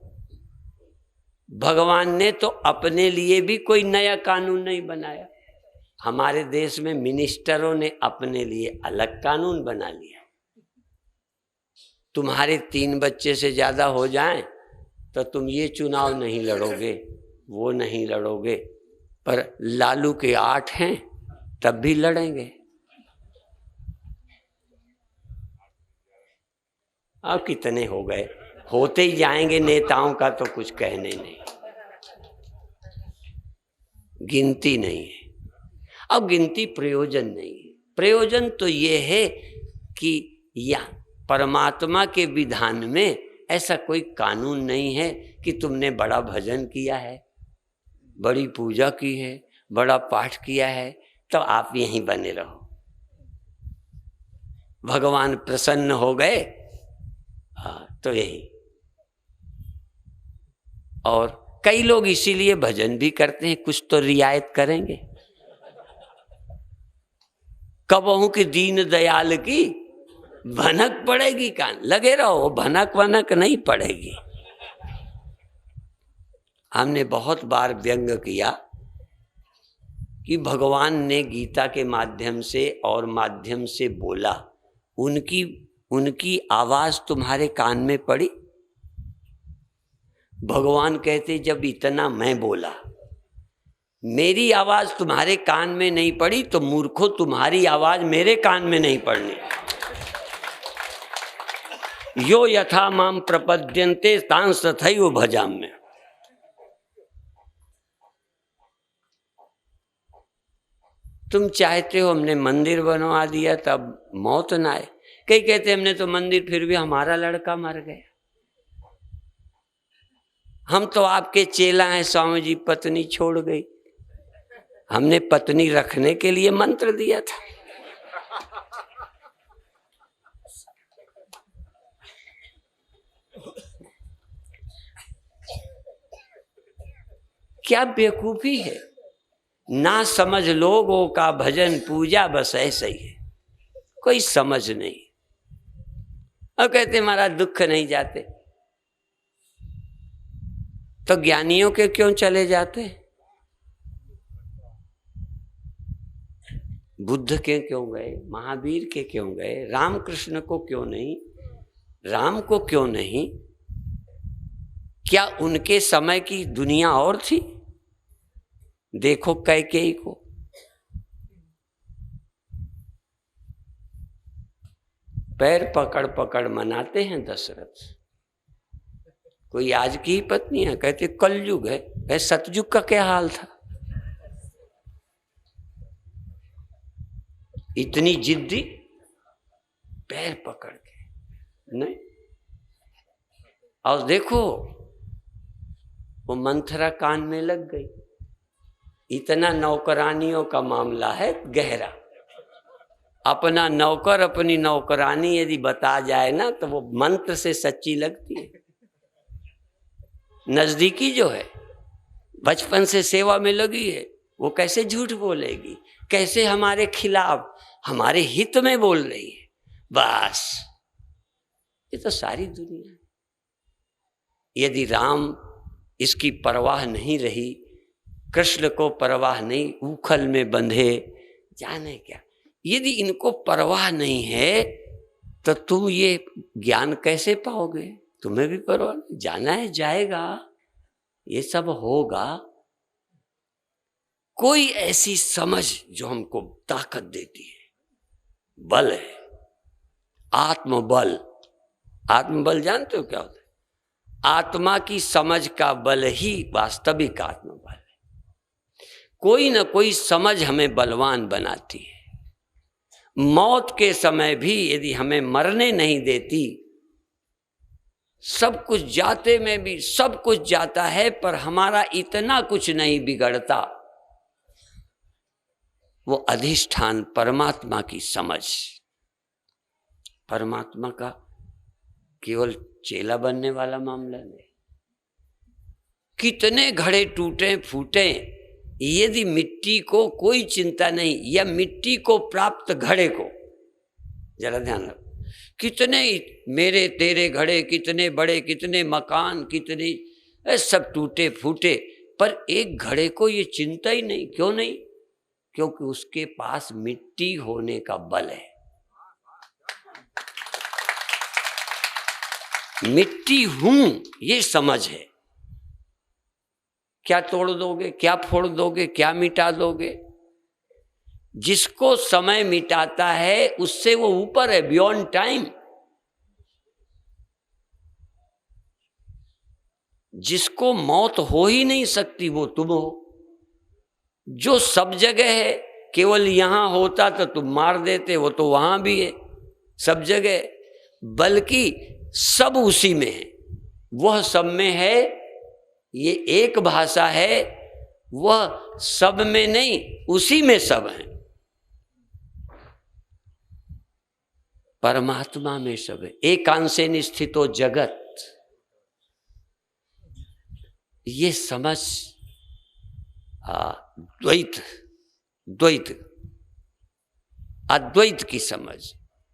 भगवान ने तो अपने लिए भी कोई नया कानून नहीं बनाया। हमारे देश में मिनिस्टरों ने अपने लिए अलग कानून बना लिया। तुम्हारे 3 बच्चे से ज्यादा हो जाएं तो तुम ये चुनाव नहीं लड़ोगे, वो नहीं लड़ोगे, पर लालू के 8 हैं तब भी लड़ेंगे। अब कितने हो गए, होते ही जाएंगे, नेताओं का तो कुछ कहने नहीं, गिनती नहीं है। अब गिनती प्रयोजन नहीं है। प्रयोजन तो ये है कि या परमात्मा के विधान में ऐसा कोई कानून नहीं है कि तुमने बड़ा भजन किया है, बड़ी पूजा की है, बड़ा पाठ किया है तो आप यहीं बने रहो, भगवान प्रसन्न हो गए, हाँ तो यही। और कई लोग इसीलिए भजन भी करते हैं, कुछ तो रियायत करेंगे। कबहू कि दीन दयाल की भनक पड़ेगी कान, लगे रहो, भनक वनक नहीं पड़ेगी। हमने बहुत बार व्यंग किया कि भगवान ने गीता के माध्यम से और माध्यम से बोला, उनकी आवाज तुम्हारे कान में पड़ी? भगवान कहते जब इतना मैं बोला, मेरी आवाज तुम्हारे कान में नहीं पड़ी तो मूर्खो तुम्हारी आवाज मेरे कान में नहीं पड़नी। यो यथा माम प्रपद्यन्ते तांस तथैव भजाम्य। तुम चाहते हो हमने मंदिर बनवा दिया तब मौत ना आए, कई कहते हमने तो मंदिर, फिर भी हमारा लड़का मर गया। हम तो आपके चेला हैं, स्वामी जी पत्नी छोड़ गई, हमने पत्नी रखने के लिए मंत्र दिया था। क्या बेवकूफी है, ना समझ लोगों का भजन पूजा बस ऐसे ही है, कोई समझ नहीं। और कहते हमारा दुख नहीं जाते, तो ज्ञानियों के क्यों चले जाते? बुद्ध के क्यों गए, महावीर के क्यों गए, रामकृष्ण को क्यों नहीं, राम को क्यों नहीं? क्या उनके समय की दुनिया और थी? देखो कैकेयी को, पैर पकड़ पकड़ मनाते हैं दशरथ। कोई आज की ही पत्नी है, कहते कलयुग है, सतयुग का क्या हाल था? इतनी जिद्दी, पैर पकड़ के नहीं। और देखो वो मंथरा कान में लग गई। इतना नौकरानियों का मामला है गहरा। अपना नौकर अपनी नौकरानी यदि बता जाए ना तो वो मंत्र से सच्ची लगती है। नजदीकी जो है, बचपन से सेवा में लगी है, वो कैसे झूठ बोलेगी, कैसे हमारे खिलाफ, हमारे हित में बोल रही है। बस ये तो सारी दुनिया है। यदि राम इसकी परवाह नहीं रही, कृष्ण को परवाह नहीं, उखल में बंधे, जाने क्या। यदि इनको परवाह नहीं है तो तुम ये ज्ञान कैसे पाओगे? तुम्हें भी परवाह नहीं, जाना है जाएगा, ये सब होगा। कोई ऐसी समझ जो हमको ताकत देती है, बल है, आत्मबल। आत्मबल जानते हो क्या होता है? आत्मा की समझ का बल ही वास्तविक आत्मबल है। कोई ना कोई समझ हमें बलवान बनाती है। मौत के समय भी यदि हमें मरने नहीं देती, सब कुछ जाते में भी सब कुछ जाता है, पर हमारा इतना कुछ नहीं बिगड़ता। वो अधिष्ठान परमात्मा की समझ, परमात्मा का केवल चेला बनने वाला मामला नहीं। कितने घड़े टूटे फूटे, यदि मिट्टी को कोई चिंता नहीं, या मिट्टी को प्राप्त घड़े को, जरा ध्यान रखो, कितने मेरे तेरे घड़े, कितने बड़े, कितने मकान, कितने सब टूटे फूटे, पर एक घड़े को ये चिंता ही नहीं। क्यों नहीं? क्योंकि उसके पास मिट्टी होने का बल है। मिट्टी हूं ये समझ है क्या तोड़ दोगे, क्या फोड़ दोगे, क्या मिटा दोगे? जिसको समय मिटाता है उससे वो ऊपर है, बियॉन्ड टाइम। जिसको मौत हो ही नहीं सकती वो तुम हो। जो सब जगह है, केवल यहां होता तो तुम मार देते, वो तो वहां भी है सब जगह, बल्कि सब उसी में है, वह सब में है। ये एक भाषा है, वह सब में नहीं, उसी में सब है। परमात्मा में सब है। एकांशेन स्थितो जगत, ये समझ द्वैत द्वैत अद्वैत की समझ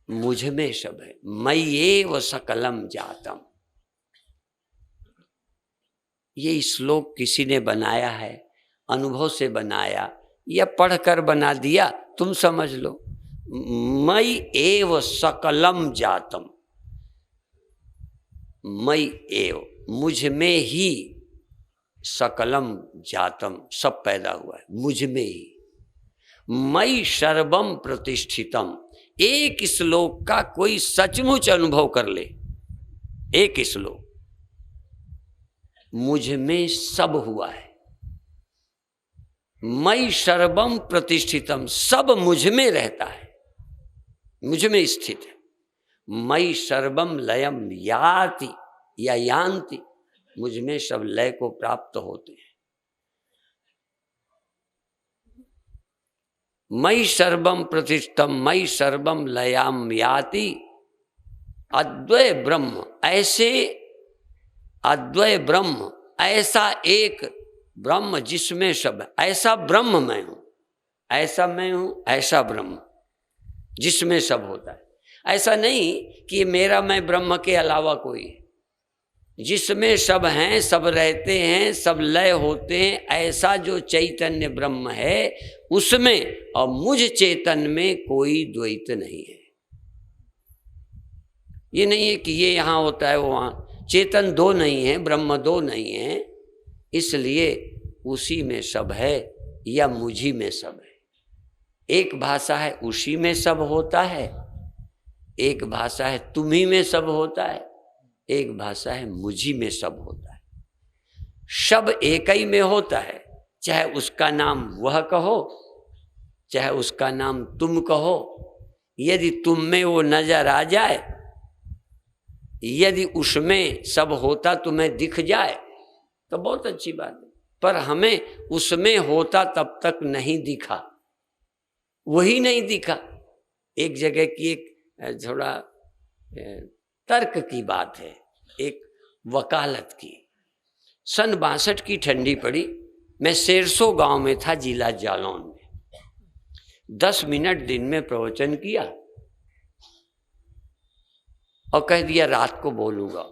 मुझ में सब है। मयि एव सकलम जातम। ये श्लोक किसी ने बनाया है, अनुभव से बनाया या पढ़कर बना दिया, तुम समझ लो। मयि एव सकलम जातम, मयि एव, मुझ में ही, सकलम जातम, सब पैदा हुआ है मुझ में ही। मयि सर्वम प्रतिष्ठितम। एक श्लोक का कोई सचमुच अनुभव कर ले, एक श्लोक, मुझ में सब हुआ है। मयि सर्वम प्रतिष्ठितम, सब मुझ में रहता है, मुझ में स्थित है। मयि सर्वम लयम याति या यान्ति, मुझ में सब लय को प्राप्त होते हैं। मयि सर्वम प्रतिष्ठितम मयि सर्वम लयाम याति। अद्वय ब्रह्म, ऐसे अद्वय ब्रह्म, ऐसा एक ब्रह्म जिसमें सब, ऐसा ब्रह्म मैं हूं, ऐसा मैं हूं, ऐसा ब्रह्म जिसमें सब होता है। ऐसा नहीं कि मेरा मैं ब्रह्म के अलावा कोई है, जिसमें सब हैं, सब रहते हैं, सब लय होते हैं, ऐसा जो चैतन्य ब्रह्म है उसमें और मुझ चेतन में कोई द्वैत नहीं है। ये नहीं है कि ये यहां होता है वो वहां, चेतन दो नहीं है, ब्रह्म दो नहीं है, इसलिए उसी में सब है या मुझी में सब है। एक भाषा है उसी में सब होता है, एक भाषा है तुम्ही में सब होता है, एक भाषा है मुझी में सब होता है। सब एक ही में होता है, चाहे उसका नाम वह कहो, चाहे उसका नाम तुम कहो। यदि तुम में वो नजर आ जाए, यदि उसमें सब होता तुम्हें दिख जाए तो बहुत अच्छी बात है, पर हमें उसमें होता तब तक नहीं दिखा, वही नहीं दिखा। एक जगह की एक थोड़ा तर्क की बात है, एक वकालत की। सन 62 की ठंडी पड़ी, मैं शेरसो गांव में था, जिला जालौन में। 10 मिनट दिन में प्रवचन किया और कह दिया रात को बोलूंगा।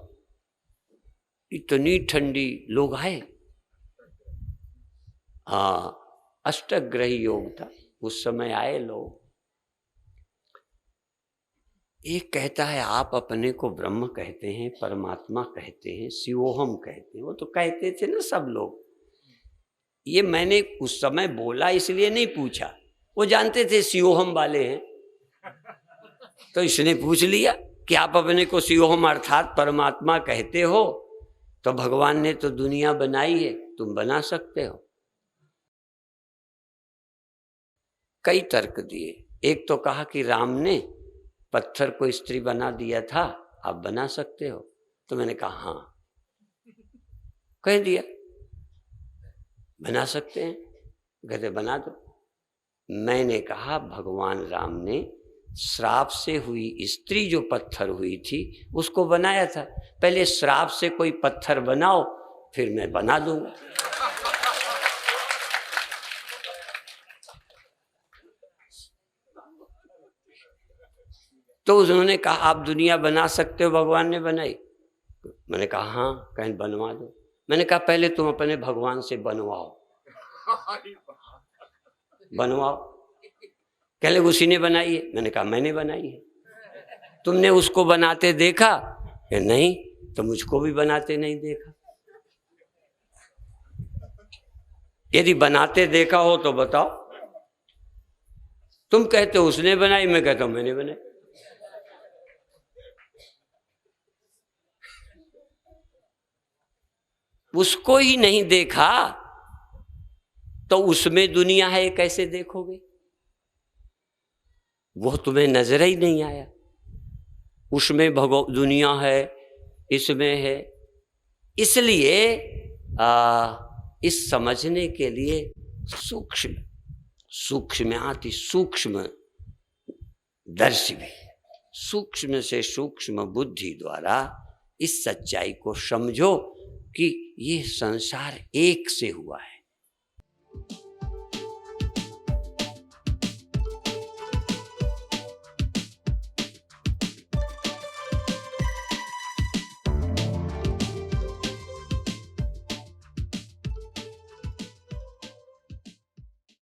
इतनी ठंडी, लोग आए। हाँ, अष्टग्रही योग था उस समय, आए लोग। एक कहता है आप अपने को ब्रह्म कहते हैं, परमात्मा कहते हैं, शिवोहम कहते हैं। वो तो कहते थे ना सब लोग। ये मैंने उस समय बोला इसलिए नहीं पूछा, वो जानते थे शिवोहम वाले हैं, तो इसने पूछ लिया कि आप अपने को शिवोहम अर्थात परमात्मा कहते हो, तो भगवान ने तो दुनिया बनाई है, तुम बना सकते हो। कई तर्क दिए। एक तो कहा कि राम ने पत्थर को स्त्री बना दिया था, आप बना सकते हो। तो मैंने कहा हाँ, कह दिया बना सकते हैं, कहते बना दो। मैंने कहा भगवान राम ने श्राप से हुई स्त्री जो पत्थर हुई थी उसको बनाया था, पहले श्राप से कोई पत्थर बनाओ फिर मैं बना दूंगा। तो उन्होंने कहा आप दुनिया बना सकते हो, भगवान ने बनाई। मैंने कहा हाँ, कहीं बनवा दो। मैंने कहा पहले तुम अपने भगवान से बनवाओ, बनवाओ। कह ले उसी ने बनाई है। मैंने कहा मैंने बनाई है। तुमने उसको बनाते देखा कि नहीं, तो मुझको भी बनाते नहीं देखा। यदि बनाते देखा हो तो बताओ। तुम कहते हो उसने बनाई, मैं कहता हूं मैंने बनाई। उसको ही नहीं देखा तो उसमें दुनिया है ये कैसे देखोगे? वो तुम्हें नजर ही नहीं आया। उसमें दुनिया है, इसमें है। इसलिए इस समझने के लिए सूक्ष्माति सूक्ष्म दर्शी भी, सूक्ष्म से सूक्ष्म बुद्धि द्वारा इस सच्चाई को समझो कि ये संसार एक से हुआ है।